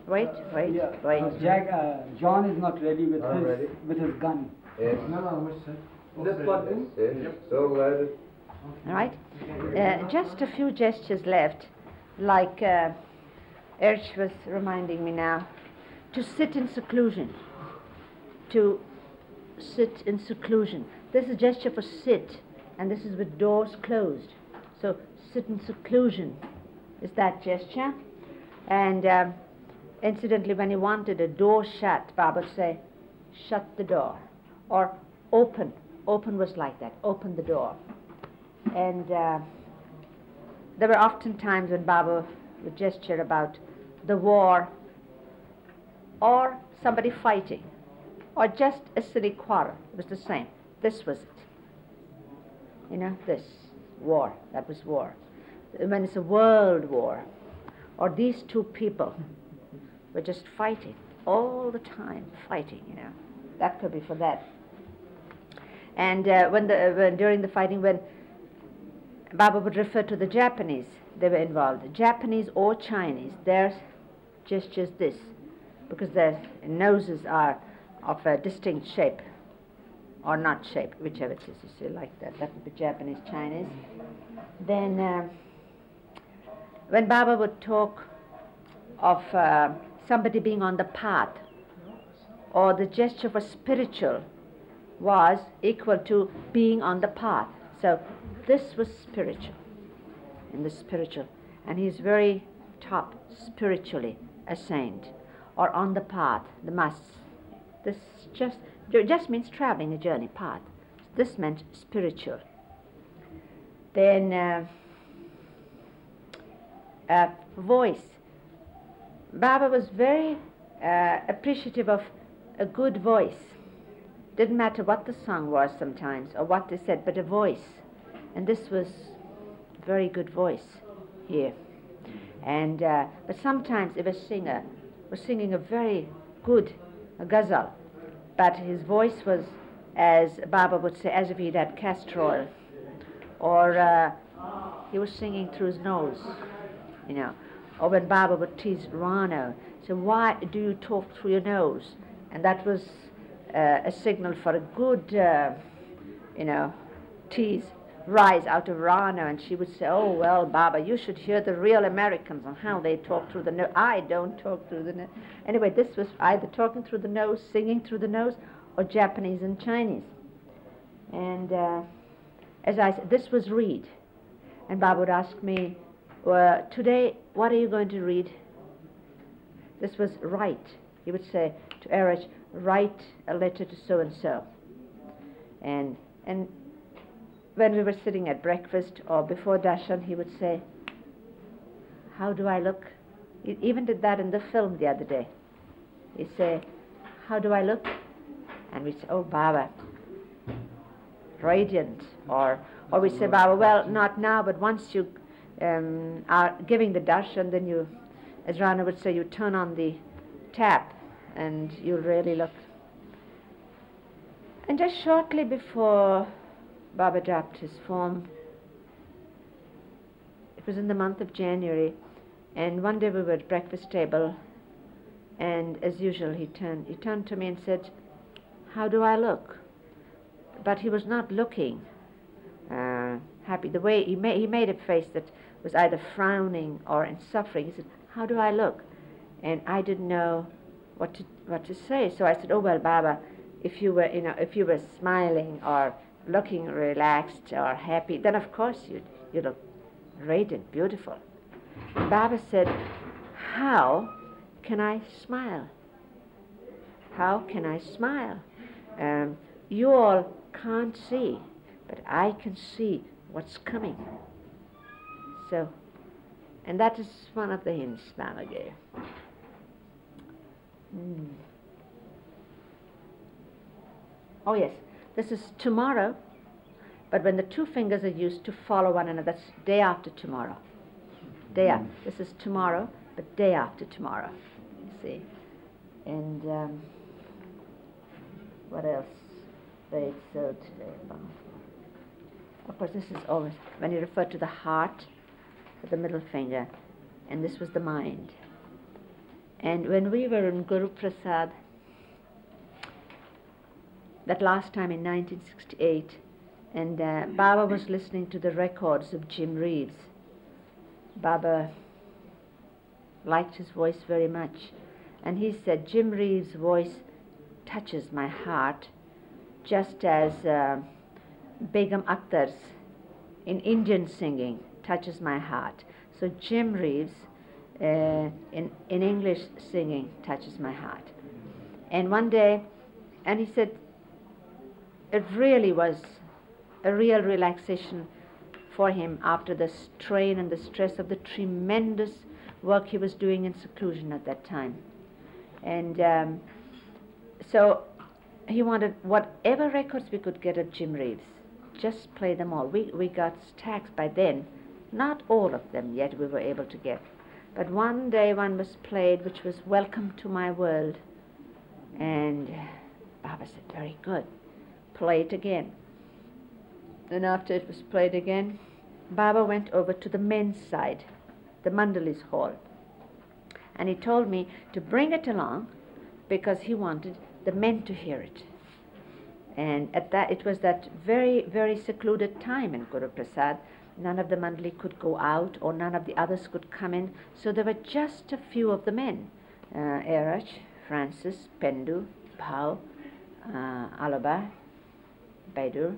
Wait. Yeah, John is not ready with his gun. Yes. No, This button? Yes. So loaded. All right. Just a few gestures left, like Eruch was reminding me now, to sit in seclusion. To sit in seclusion. This is a gesture for sit, and this is with doors closed. So sit in seclusion is that gesture. And incidentally, when he wanted a door shut, Baba would say, shut the door. Or open. Open was like that. Open the door. And there were often times when Baba would gesture about the war, or somebody fighting, or just a silly quarrel. It was the same. This was it. You know, this. War. That was war. When it's a world war, or these two people were just fighting all the time, fighting, you know. That could be for that. And when during the fighting, when Baba would refer to the Japanese, they were involved. Japanese or Chinese, their gestures this, because their noses are of a distinct shape, or not shape, whichever it is, you see, like that. That would be Japanese, Chinese. Then when Baba would talk of somebody being on the path, or the gesture for spiritual was equal to being on the path. So this was spiritual, in the spiritual. And he's very top spiritually a saint, or on the path, the masts. This just means traveling a journey path. This meant spiritual. Then voice. Baba was very appreciative of a good voice. Didn't matter what the song was sometimes, or what they said, but a voice. And this was a very good voice here. And but sometimes if a singer was singing a very good ghazal, but his voice was, as Baba would say, as if he'd had castor oil, or he was singing through his nose, you know. Or when Baba would tease Rano, so why do you talk through your nose? And that was a signal for a good, you know, tease rise out of Rana. And she would say, oh, well, Baba, you should hear the real Americans on how they talk through the nose. I don't talk through the nose. Anyway, this was either talking through the nose, singing through the nose, or Japanese and Chinese. And as I said, this was read. And Baba would ask me, well, today, what are you going to read? This was write. He would say to Eruch, write a letter to so-and-so. And when we were sitting at breakfast or before darshan, he would say, how do I look? He even did that in the film the other day. He'd say, how do I look? And we'd say, oh, Baba, radiant. Or we'd say, Baba, well, not now, but once you are giving the darshan, then you, as Rana would say, you turn on the tap and you'll really look. And just shortly before Baba dropped his form, it was in the month of January, and one day we were at breakfast table, and as usual he turned to me and said, how do I look? But he was not looking happy. The way he made a face that was either frowning or in suffering. He said, how do I look? And I didn't know what to say. So I said, oh, well, Baba, if you were smiling or looking relaxed or happy, then of course you look radiant, beautiful. Baba said, how can I smile? How can I smile? You all can't see, but I can see what's coming. So, and that is one of the hints Baba gave. Oh yes, this is tomorrow, but when the two fingers are used to follow one another, that's day after tomorrow. Day after. This is tomorrow, but day after tomorrow, you see. And what else? They so today. of course, this is always when he referred to the heart with the middle finger, and this was the mind. And when we were in Guru Prasad, that last time in 1968, and Baba was listening to the records of Jim Reeves. Baba liked his voice very much, and he said, Jim Reeves' voice touches my heart just as Begum Akhtar's in Indian singing touches my heart. So Jim Reeves in English singing touches my heart. And one day, and he said, it really was a real relaxation for him after the strain and the stress of the tremendous work he was doing in seclusion at that time. And so he wanted whatever records we could get of Jim Reeves, just play them all. We got stacks by then, not all of them yet we were able to get. But one day one was played, which was Welcome to My World. And Baba said, very good, play it again. And after it was played again, Baba went over to the men's side, the Mandali's hall. And he told me to bring it along because he wanted the men to hear it. And at that, it was that very, very secluded time in Guru Prasad. None of the Mandali could go out, or none of the others could come in. So there were just a few of the men, Eruch, Francis, Pendu, Bhau, Alaba, Baidur,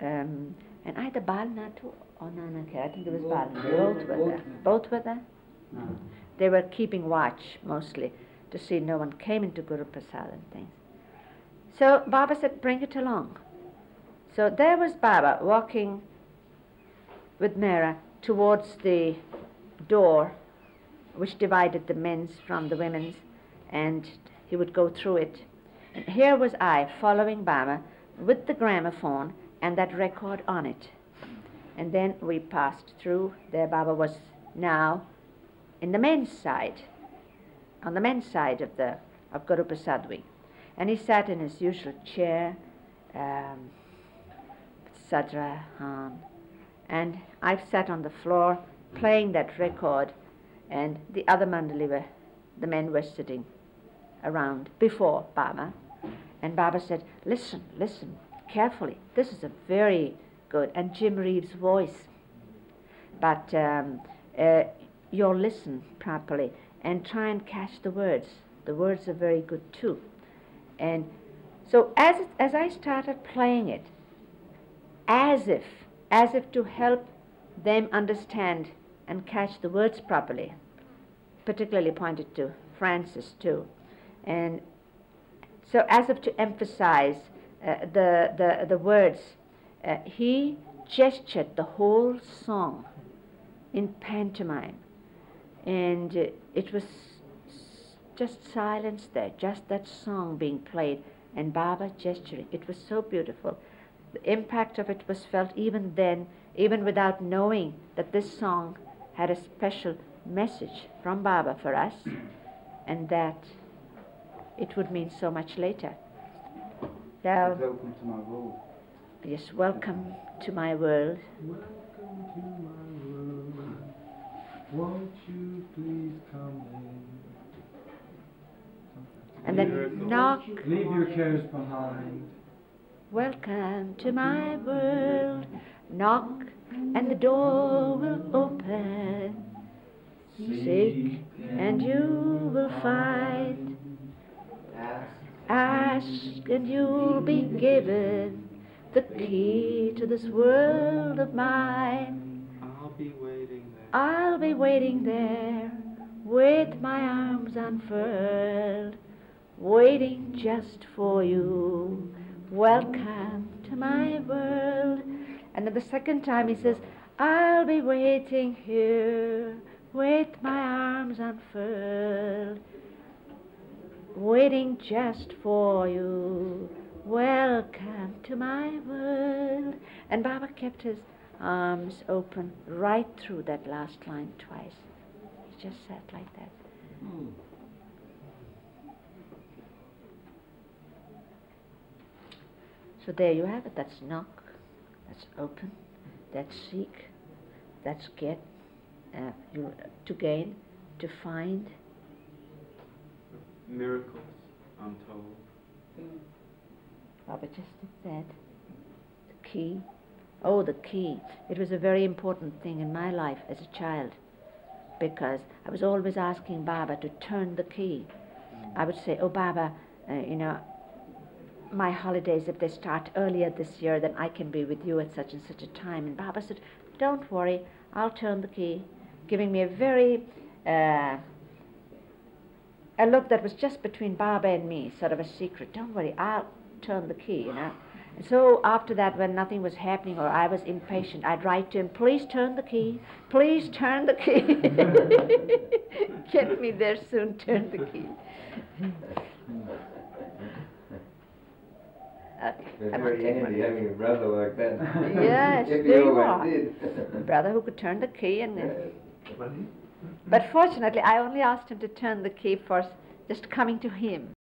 and either Balnatu or Nanakhe. I think there was Balnatu. Both were there. No. They were keeping watch mostly to see no one came into Guru Prasad and things. So Baba said, bring it along. So there was Baba walking with Mehera towards the door which divided the men's from the women's, and he would go through it. And here was I following Baba with the gramophone and that record on it. And then we passed through. There Baba was now in the men's side, on the men's side of Guru Prasad wing. And he sat in his usual chair, Sadra, and I sat on the floor playing that record, and the other Mandali the men were sitting around before Baba. And Baba said, listen, listen, carefully. This is a very good, and Jim Reeves' voice. But you'll listen properly and try and catch the words. The words are very good too. And so as I started playing it, as if to help them understand and catch the words properly, particularly pointed to Francis too, and so as if to emphasize the words, he gestured the whole song in pantomime, and it was just silence there, just that song being played, and Baba gesturing. It was so beautiful. The impact of it was felt even then, even without knowing that this song had a special message from Baba for us, and that it would mean so much later. Now, Welcome to my world. yes, welcome to my world. Welcome to my world. Won't you please come in? And then knock. Leave your cares behind. Welcome to my world. Knock, and the door will open. Seek, and you will find. Ask, and you'll be given the key to this world of mine. I'll be waiting there. I'll be waiting there with my arms unfurled, waiting just for you. Welcome to my world. And then the second time he says, I'll be waiting here with my arms unfurled, waiting just for you. Welcome to my world. And Baba kept his arms open right through that last line twice. He just sat like that. So there you have it. That's knock. That's open, that's seek, that's get, to gain, to find. Miracles untold. Baba just did that. The key. Oh, the key. It was a very important thing in my life as a child, because I was always asking Baba to turn the key. I would say, oh Baba, my holidays, if they start earlier this year, then I can be with you at such and such a time. And Baba said, don't worry, I'll turn the key, giving me a very, a look that was just between Baba and me, sort of a secret. Don't worry, I'll turn the key, And so after that, when nothing was happening or I was impatient, I'd write to him, please turn the key, please turn the key. Get me there soon, turn the key. Okay. It's very handy having a brother like that. Yes, If there you you are. always did. A brother who could turn the key. But fortunately, I only asked him to turn the key for just coming to him.